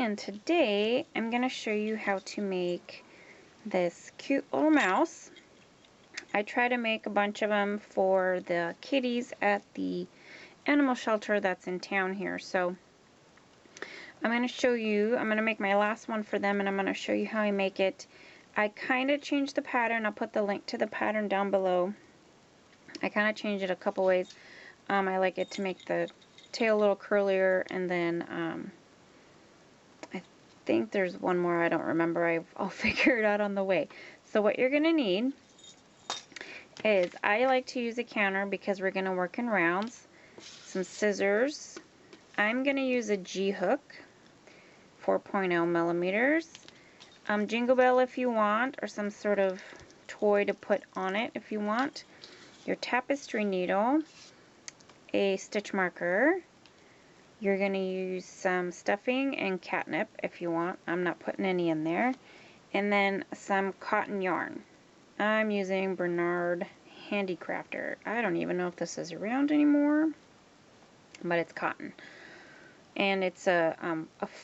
and today I'm going to show you how to make this cute little mouse. I try to make a bunch of them for the kitties at the animal shelter that's in town here. So I'm going to show you, I'm going to make my last one for them, and I'm going to show you how I make it. I kind of changed the pattern. I'll put the link to the pattern down below. I kind of changed it a couple ways. I like it to make the tail a little curlier, and then I think there's one more I don't remember. I'll figure it out on the way. So what you're going to need is, I like to use a counter because we're going to work in rounds, some scissors. I'm going to use a G hook, 4.0 millimeters, Jingle Bell if you want, or some sort of toy to put on it if you want, your tapestry needle, a stitch marker. You're going to use some stuffing and catnip if you want. I'm not putting any in there. And then some cotton yarn. I'm using Bernard Handicrafter. I don't even know if this is around anymore, but it's cotton. And it's a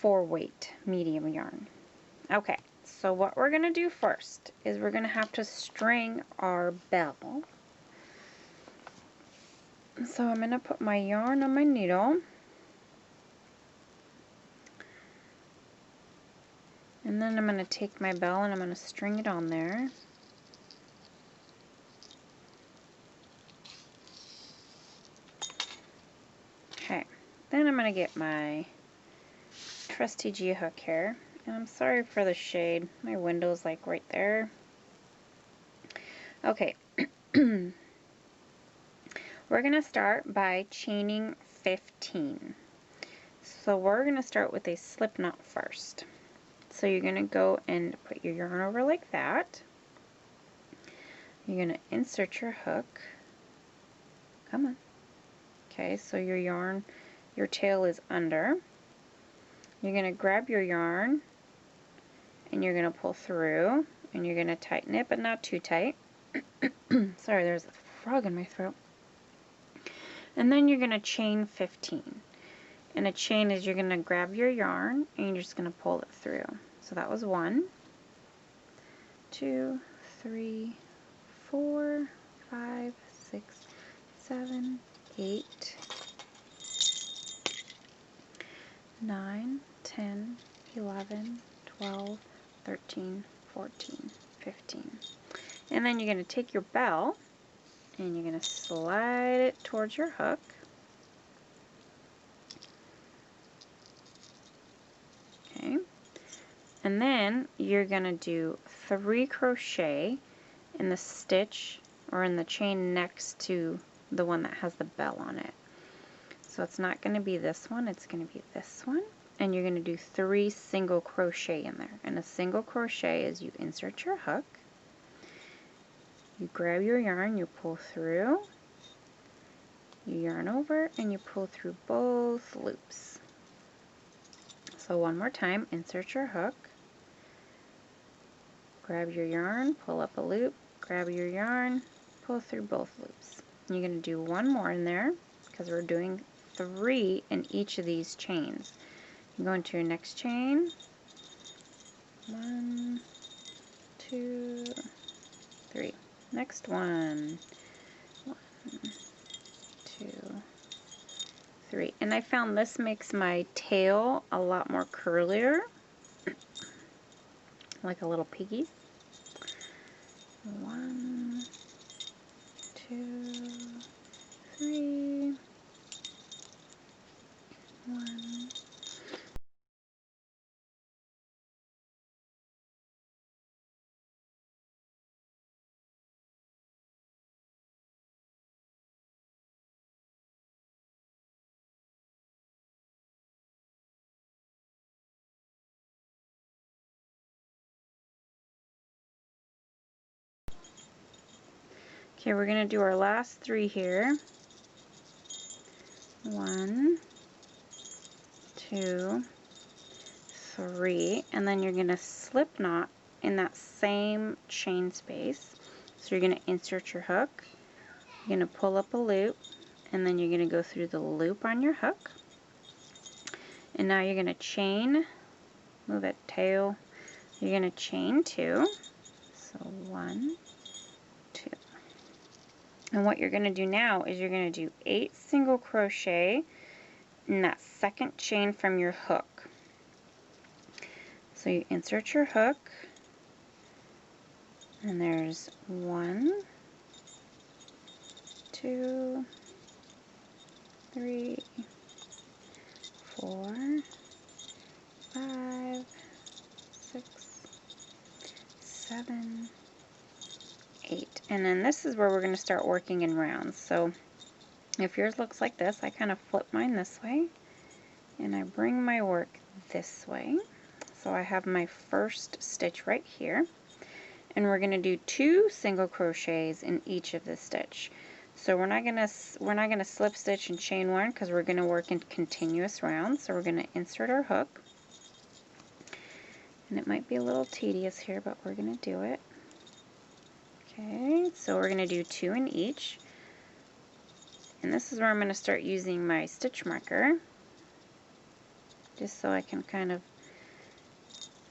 4-weight medium yarn. Okay, so what we're going to do first is we're going to have to string our bell. So I'm going to put my yarn on my needle. And then I'm going to take my bell and I'm going to string it on there. Okay, then I'm going to get my trusty G hook here. And I'm sorry for the shade. My window's like right there. Okay. We're going to start by chaining 15. So we're going to start with a slip knot first. So you're going to go and put your yarn over like that. You're going to insert your hook. Come on. Okay, so your yarn, your tail is under. You're going to grab your yarn and you're going to pull through, and you're going to tighten it, but not too tight. Sorry, there's a frog in my throat. And then you're going to chain 15. And a chain is, you're going to grab your yarn and you're just going to pull it through. So that was 1, 2, 3, 4, 5, 6, 7, 8, 9, 10, 11, 12, 13, 14, 15. And then you're going to take your bell and you're going to slide it towards your hook. Okay. And then you're going to do 3 crochet in the stitch or in the chain next to the one that has the bell on it. So it's not going to be this one, it's going to be this one. And you're going to do 3 single crochet in there. And a single crochet is, you insert your hook, you grab your yarn, you pull through, you yarn over, and you pull through both loops. So one more time, insert your hook, grab your yarn, pull up a loop, grab your yarn, pull through both loops. And you're going to do one more in there because we're doing 3 in each of these chains. You go into your next chain. 1, 2, 3. Next one. 1, 2, 3. And I found this makes my tail a lot more curlier, like a little piggy. 1, 2, 3. 1. Okay, we're going to do our last 3 here. 1, 2, 3, and then you're going to slip knot in that same chain space. So you're going to insert your hook, you're going to pull up a loop, and then you're going to go through the loop on your hook. And now you're going to chain move it, tail. You're going to chain 2. So 1, 2. And what you're going to do now is you're going to do 8 single crochet in that second chain from your hook. So you insert your hook, and there's 1, 2, 3, 4, 5, 6, 7, 8. And then this is where we're going to start working in rounds. So if yours looks like this, I kind of flip mine this way, and I bring my work this way. So I have my first stitch right here, and we're going to do 2 single crochets in each of the stitch. So we're not going to slip stitch and chain 1 because we're going to work in continuous rounds. So we're going to insert our hook, and it might be a little tedious here, but we're going to do it. Okay, so we're going to do 2 in each, and this is where I'm going to start using my stitch marker, just so I can kind of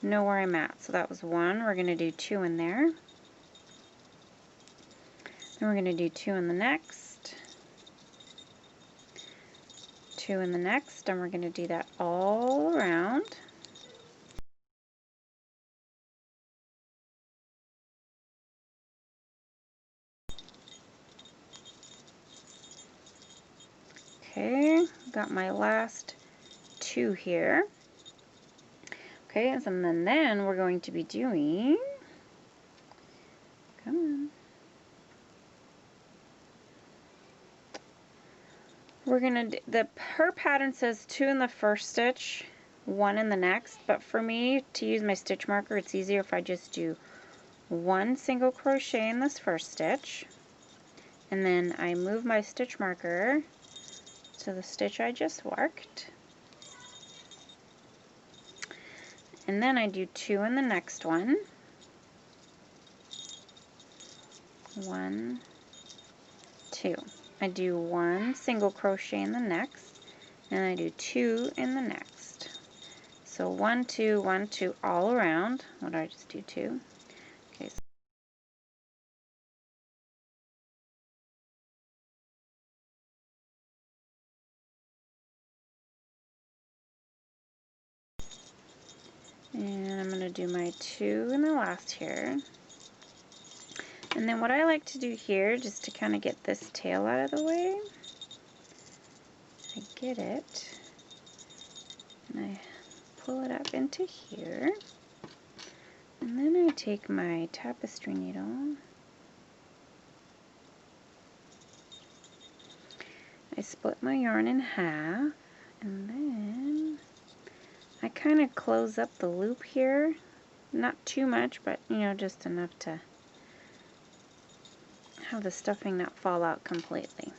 know where I'm at. So that was 1, we're going to do 2 in there, then we're going to do 2 in the next, 2 in the next, and we're going to do that all around. Okay, got my last 2 here. Okay, and then we're going to be doing, come on, we're gonna her pattern says 2 in the first stitch, 1 in the next, but for me to use my stitch marker, it's easier if I just do 1 single crochet in this first stitch, and then I move my stitch marker to the stitch I just worked, and then I do 2 in the next one, 1, 2. I do 1 single crochet in the next, and I do 2 in the next. So 1, 2, 1, 2 all around. What did I just do? 2. Okay. And I'm going to do my 2 in the last here. And then what I like to do here, just to kind of get this tail out of the way, I get it, and I pull it up into here, and then I take my tapestry needle, I split my yarn in half, and then I kind of close up the loop here, not too much, but you know, just enough to have the stuffing not fall out completely.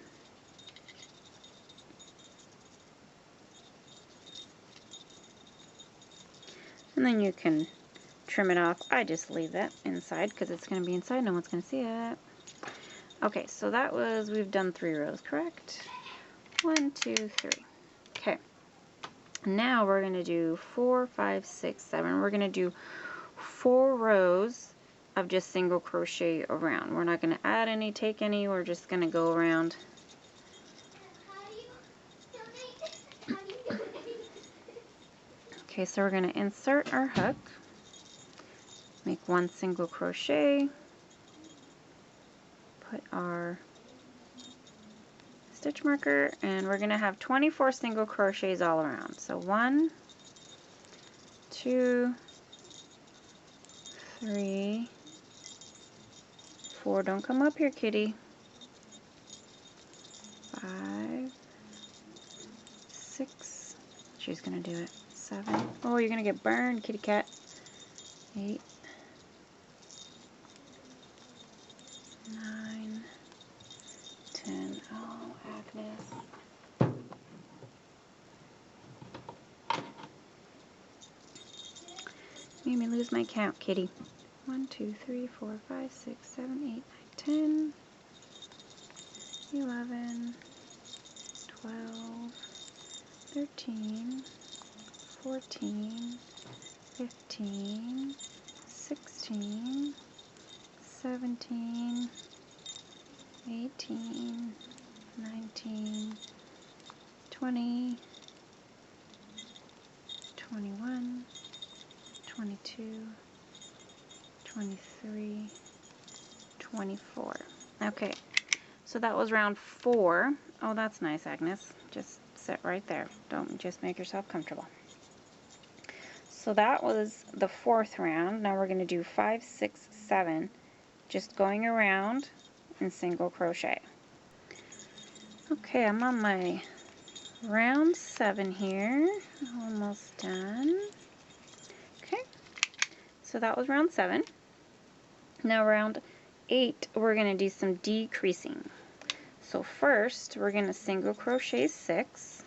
And then you can trim it off. I just leave that inside because it's going to be inside, no one's going to see it. Okay, so that was, we've done 3 rows, correct? 1, 2, 3. Okay, now we're going to do 4, 5, 6, 7. We're going to do 4 rows of just single crochet around. We're not going to add any, take any, we're just going to go around. Okay, so we're going to insert our hook, make 1 single crochet, put our stitch marker, and we're going to have 24 single crochets all around. So 1, 2, 3, 4, don't come up here, kitty, 5, 6, she's going to do it, 7, oh, you're going to get burned, kitty cat, 8, 9, 10, oh, Agnes. Made me lose my count, kitty. 1, 2, 3, 4, 5, 6, 7, 8, 9, 10, 11, 12, 13, 14, 15, 16, 17, 18, 19, 20, 21, 22, 23, 24. Okay, so that was round 4. Oh, that's nice, Agnes. Just sit right there. Don't just make yourself comfortable. So that was the 4th round. Now we're going to do 5, 6, 7, just going around in single crochet. Okay, I'm on my round 7 here. Almost done. Okay, so that was round 7. Now round 8, we're going to do some decreasing. So first, we're going to single crochet 6,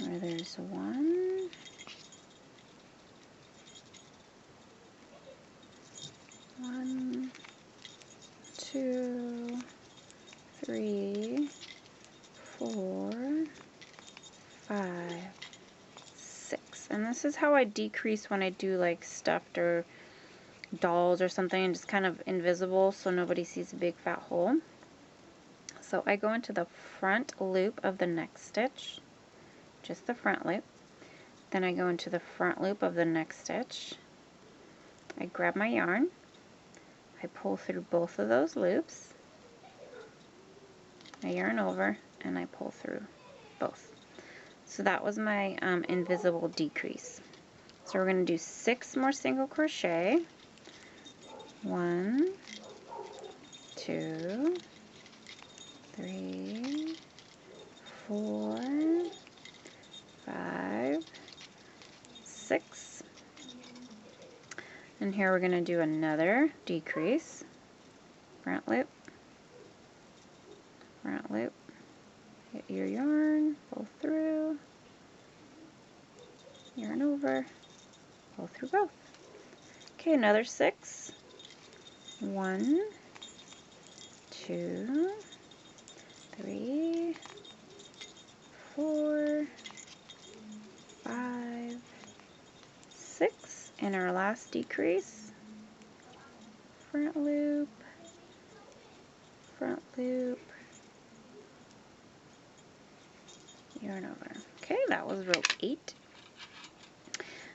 where there's 1, 1, 2, 3, 4, 5, 6. And this is how I decrease when I do like stuffed or dolls or something, and just kind of invisible so nobody sees a big fat hole. So I go into the front loop of the next stitch, just the front loop. Then I go into the front loop of the next stitch. I grab my yarn, I pull through both of those loops, I yarn over, and I pull through both. So that was my invisible decrease. So we're going to do 6 more single crochet. 1, 2, 3, 4, 5, 6. And here we're going to do another decrease. Front loop, hit your yarn, pull through, yarn over, pull through both. Okay, another 6. 1, 2, 3, 4, 5, 6. And our last decrease, front loop, yarn over. Okay, that was row 8.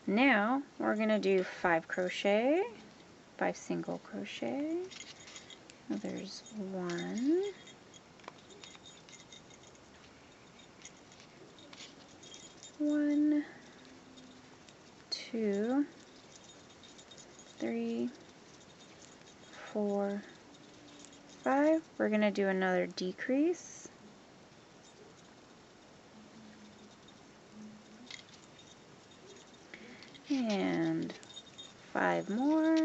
Now we're going to do 5 crochet, 5 single crochet. There's 1, 1, 2, 3, 4, 5. We're going to do another decrease. And 5 more.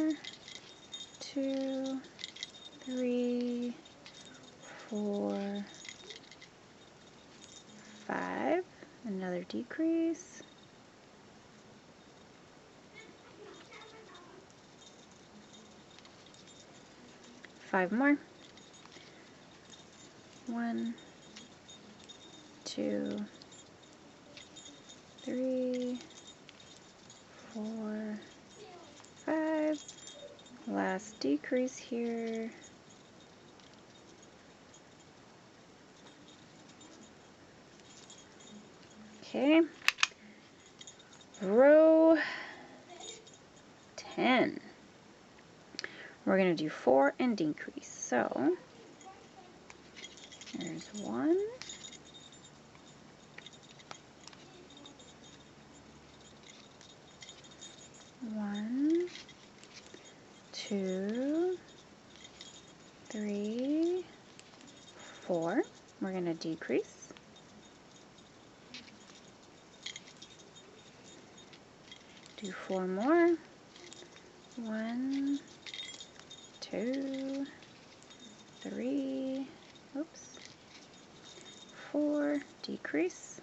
2, 3, 4, 5. Another decrease. Five more. 1, 2, 3, 4, 5. Last decrease here. Okay. Row 10. We're going to do 4 and decrease. So there's 1, 1, 2, 3, 4. We're going to decrease. Do 4 more. 1, 2, 3, oops, 4, decrease.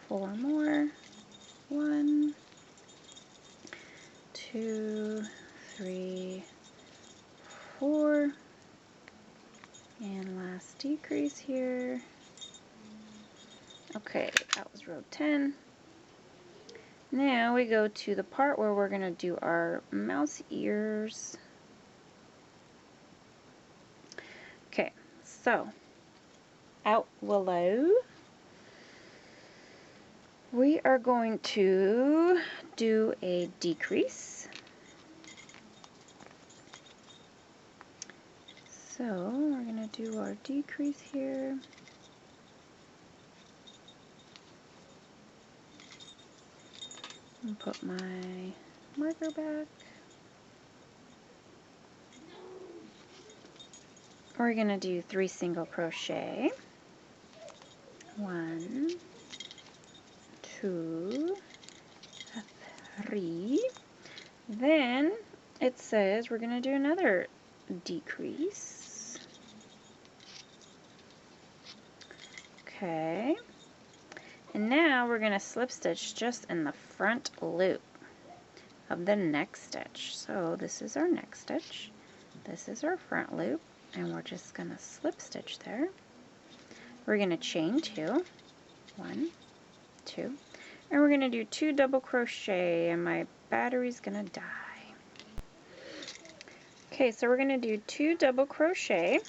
4 more. 1, 2, 3, 4. And last decrease here. Okay, that was row 10. Now we go to the part where we're going to do our mouse ears. Okay, so out below we are going to do a decrease. So we're going to do our decrease here. And put my marker back. We're going to do 3 single crochet. 1, 2, 3. Then it says we're going to do another decrease. Okay. And now we're going to slip stitch just in the front loop of the next stitch. So this is our next stitch. This is our front loop. And we're just going to slip stitch there. We're going to chain 2. 1, 2. And we're going to do 2 double crochet, and my battery's going to die. Okay, so we're going to do 2 double crochet,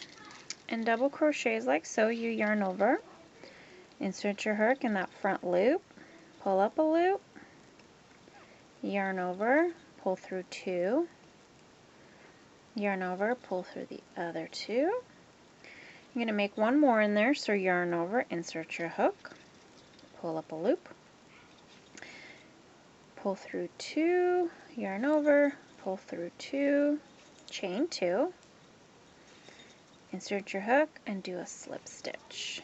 and double crochets like so. You yarn over, insert your hook in that front loop, pull up a loop, yarn over, pull through 2, yarn over, pull through the other 2. You're going to make one more in there, so yarn over, insert your hook, pull up a loop, pull through 2, yarn over, pull through 2, chain 2, insert your hook, and do a slip stitch.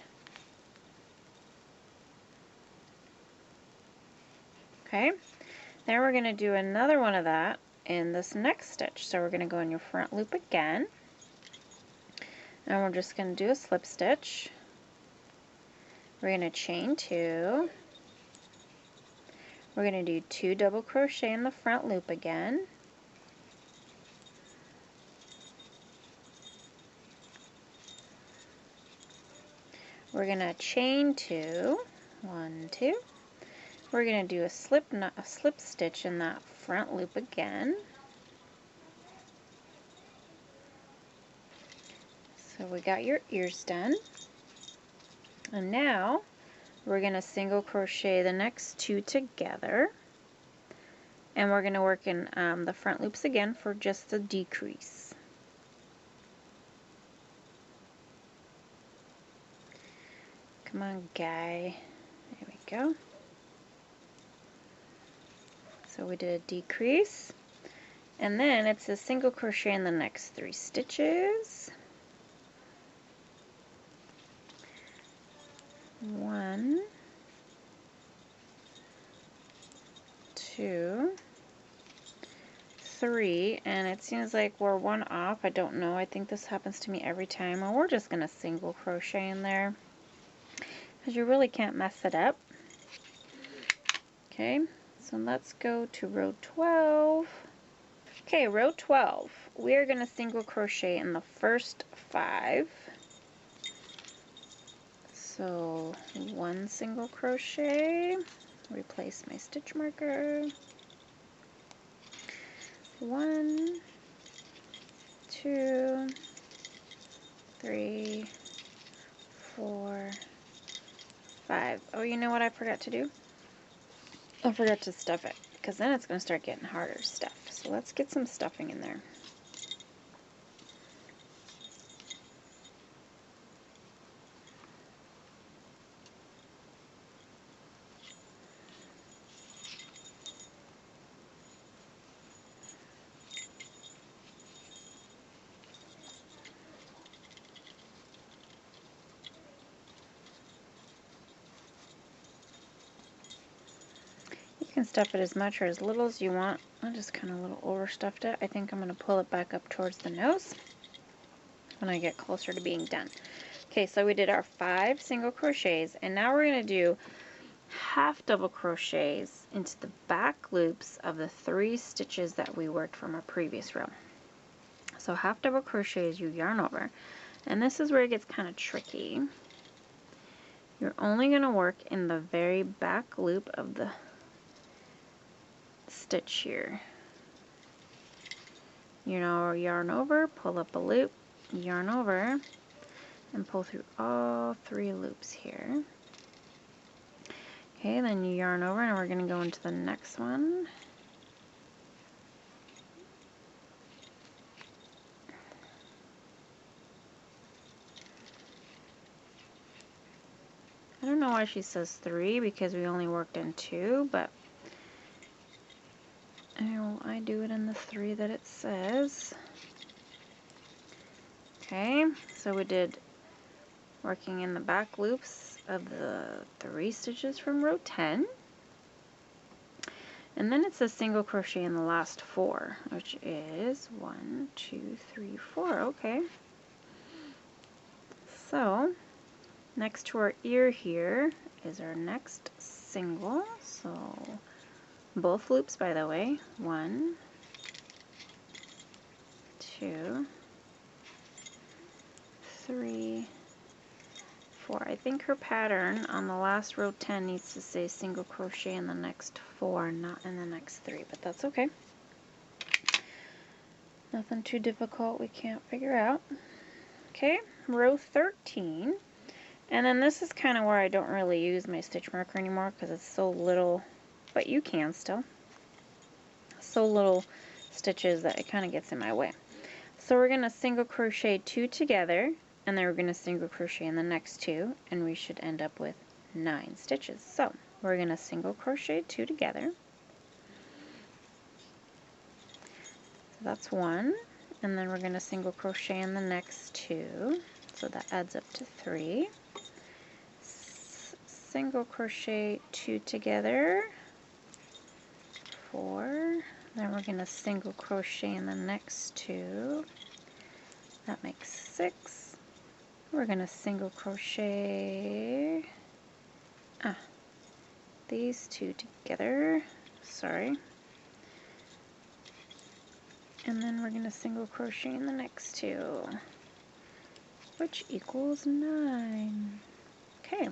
Okay, now we're going to do another one of that in this next stitch. So we're going to go in your front loop again, and we're just going to do a slip stitch. We're going to chain 2. We're going to do 2 double crochet in the front loop again. We're going to chain 2. 1, 2. We're going to do a slip stitch in that front loop again. So we got your ears done. And now we're going to single crochet the next 2 together. And we're going to work in the front loops again for just the decrease. Come on, guy. There we go. So we did a decrease, and then it's a single crochet in the next 3 stitches. 1, 2, 3, and it seems like we're 1 off. I don't know. I think this happens to me every time. And we're just going to single crochet in there because you really can't mess it up. Okay. So let's go to row 12. Okay, row 12. We are going to single crochet in the first 5. So 1 single crochet, replace my stitch marker. 1, 2, 3, 4, 5. Oh, you know what I forgot to do? I forgot to stuff it, because then it's going to start getting harder to stuff. So let's get some stuffing in there. You can stuff it as much or as little as you want. I just kind of a little overstuffed it. I think I'm going to pull it back up towards the nose when I get closer to being done. Okay, so we did our 5 single crochets, and now we're going to do half double crochets into the back loops of the 3 stitches that we worked from our previous row. So half double crochets, you yarn over, and this is where it gets kind of tricky. You're only going to work in the very back loop of the stitch here. You know, yarn over, pull up a loop, yarn over, and pull through all 3 loops here. Okay, then you yarn over, and we're going to go into the next one. I don't know why she says 3, because we only worked in 2, but I do it in the 3 that it says. Okay, so we did working in the back loops of the 3 stitches from row 10. And then it says single crochet in the last 4, which is 1, 2, 3, 4. Okay. So, next to our ear here is our next single. So, both loops, by the way. 1, 2, 3, 4. I think her pattern on the last row 10 needs to say single crochet in the next 4, not in the next 3, but that's okay. Nothing too difficult we can't figure out. Okay, row 13. And then this is kind of where I don't really use my stitch marker anymore because it's so little, but you can still. So little stitches that it kind of gets in my way. So we're going to single crochet 2 together, and then we're going to single crochet in the next 2, and we should end up with 9 stitches. So we're going to single crochet 2 together. So that's 1, and then we're going to single crochet in the next 2, so that adds up to 3. Single crochet 2 together, 4. Then we're going to single crochet in the next 2. That makes 6. We're going to single crochet these 2 together. Sorry. And then we're going to single crochet in the next 2, which equals 9. Okay.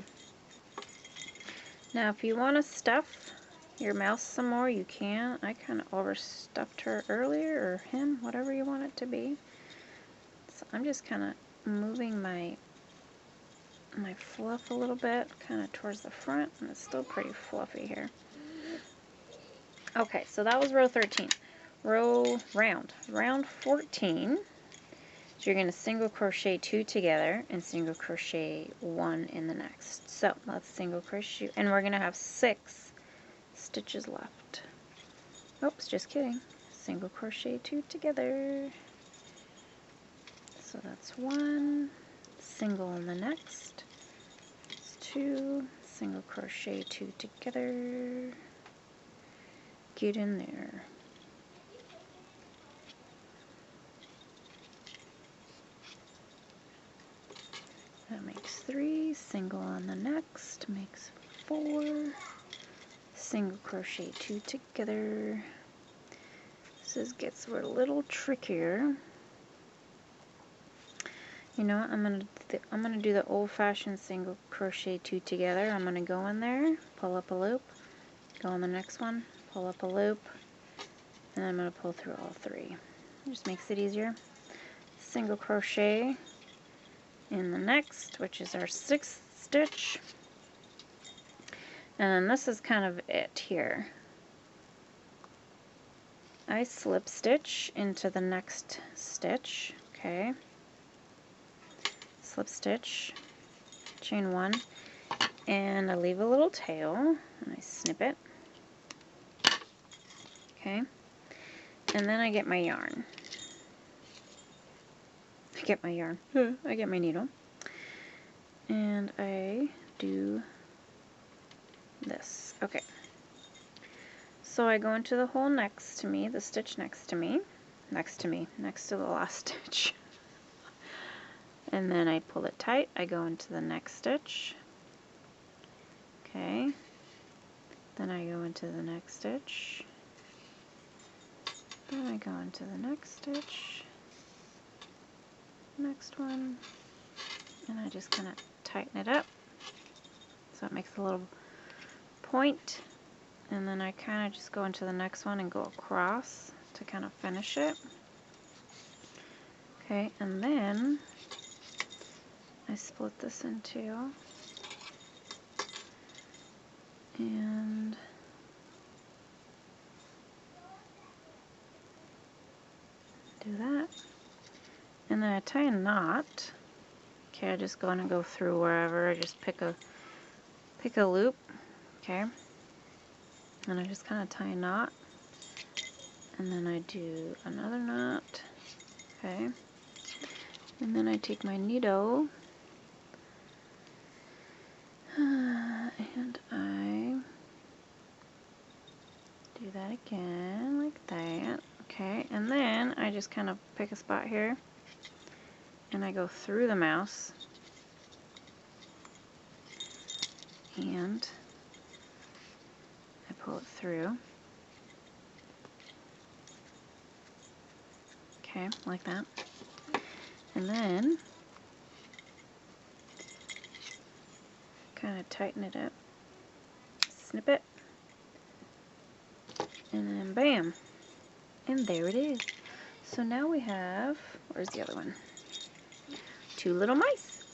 Now, if you want to stuff your mouse some more, you can. I kind of overstuffed her earlier, or him, whatever you want it to be. So I'm just kind of moving my fluff a little bit, kind of towards the front, and it's still pretty fluffy here. Okay, so that was row 13. Round 14. So you're going to single crochet 2 together and single crochet 1 in the next. So let's single crochet, and we're going to have 6 stitches left. Oops, just kidding. Single crochet 2 together. So that's 1, single in the next. It's 2, single crochet 2 together. Get in there. That makes 3, single on the next, makes 4, single crochet 2 together. This gets a little trickier. You know what, I'm gonna do the old-fashioned single crochet 2 together. I'm gonna go in there, pull up a loop, go on the next one, pull up a loop, and I'm gonna pull through all 3. It just makes it easier. Single crochet in the next, which is our 6th stitch, and then this is kind of it here. I slip stitch into the next stitch, okay, slip stitch, chain 1, and I leave a little tail, and I snip it, okay, and then I get my yarn. I get my needle, and I do this. Okay, so I go into the hole next to me, the stitch next to the last stitch, and then I pull it tight. I go into the next stitch, okay, then I go into the next stitch, then I go into the next stitch, next one, and I just kind of tighten it up, so it makes a little point. And then I kind of just go into the next one and go across to kind of finish it. Okay, and then I split this in two. And do that. And then I tie a knot. Okay, I just go in and go through wherever. I just pick a loop. Okay. And I just kind of tie a knot. And then I do another knot. Okay. And then I take my needle and I do that again like that. Okay, and then I just kind of pick a spot here and I go through the mouse and I pull it through. Okay, like that. And then kind of tighten it up, snip it, and then bam, and there it is. So now we have, where's the other one? 2 little mice.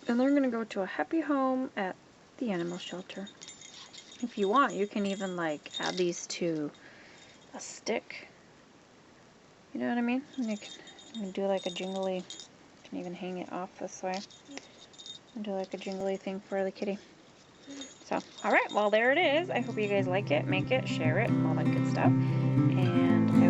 And they're going to go to a happy home at the animal shelter. If you want, you can even like add these to a stick. You know what I mean? And you can do like a jingly, you can even hang it off this way and do like a jingly thing for the kitty. So, alright, well there it is. I hope you guys like it, make it, share it, all that good stuff. And I